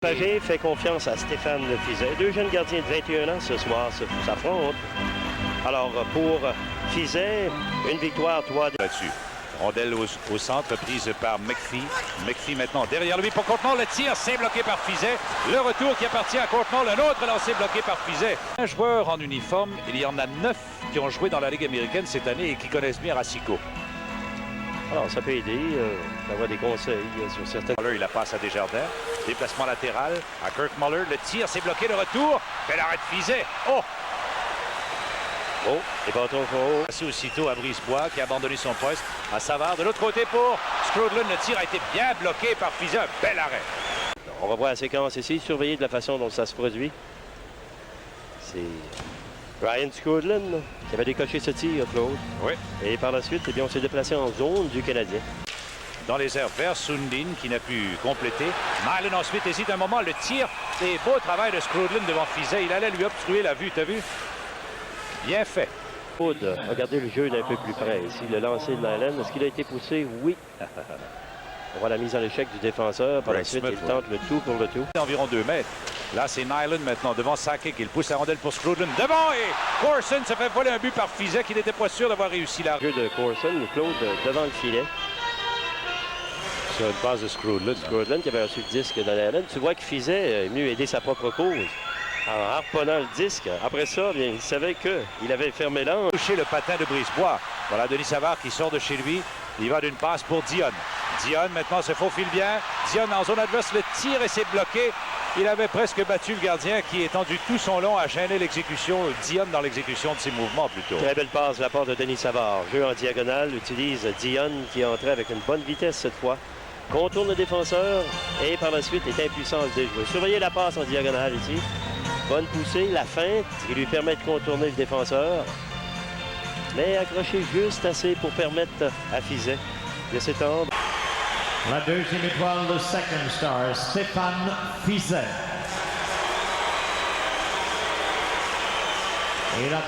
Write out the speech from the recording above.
Pagé fait confiance à Stéphane Fiset. Deux jeunes gardiens de 21 ans ce soir s'affrontent. Alors, pour Fiset, une victoire, 3 là-dessus. Rondelle au centre, prise par McPhee. McPhee maintenant derrière lui pour Courtnall. Le tir, c'est bloqué par Fiset. Le retour qui appartient à Courtnall. Un autre lancé bloqué par Fiset. Un joueur en uniforme. Il y en a 9 qui ont joué dans la Ligue américaine cette année et qui connaissent bien Racicot. Alors, ça peut aider d'avoir des conseils sur certaines... Muller, il la passe à Desjardins. Déplacement latéral à Kirk Muller. Le tir, c'est bloqué. Le retour. Bel arrêt de Fiset. Oh! Oh, les bâtons font haut. Passé aussitôt à Brisebois qui a abandonné son poste à Savard. De l'autre côté pour Skrudland. Le tir a été bien bloqué par Fiset. Un bel arrêt. On va voir la séquence ici, surveiller de la façon dont ça se produit. C'est Ryan Skrudland qui avait décoché ce tir, Claude. Oui. Et par la suite, eh bien, on s'est déplacé en zone du Canadien. Dans les airs vers Sundin qui n'a pu compléter. Nyland ensuite hésite un moment. Le tir et beau travail de Skrudland devant Fiset. Il allait lui obstruer la vue, t'as vu? Bien fait. Claude, regardez le jeu d'un peu plus près. Ici, le lancer de Nyland, est-ce qu'il a été poussé? Oui. On voit la mise en échec du défenseur. Par la suite, il tente le tout pour le tout. Environ 2 mètres. Là, c'est Nyland maintenant devant Sakic. Il pousse la rondelle pour Skrudland. Devant et Corson se fait voler un but par Fiset qui n'était pas sûr d'avoir réussi la... Le jeu de Corson, Claude devant le filet. Sur une passe de Skrudland. Skrudland qui avait reçu le disque de Nyland. Tu vois que Fiset est venu aider sa propre cause en harponnant le disque. Après ça, bien, il savait qu'il avait fermé l'angle. Toucher le patin de Brisebois. Voilà Denis Savard qui sort de chez lui. Il va d'une passe pour Dionne. Dionne maintenant se faufile bien. Dionne en zone adverse, le tir et c'est bloqué. Il avait presque battu le gardien qui, étendu tout son long, a gêné l'exécution. Dionne dans l'exécution de ses mouvements plutôt. Très belle passe de la part de Denis Savard. Jeu en diagonale, utilise Dionne qui est entré avec une bonne vitesse cette fois. Contourne le défenseur et par la suite est impuissant à le déjouer. Surveillez la passe en diagonale ici. Bonne poussée, la feinte qui lui permet de contourner le défenseur. Mais accroché juste assez pour permettre à Fiset de s'étendre. La deuxième étoile, le second star, Stéphane Fiset. Et la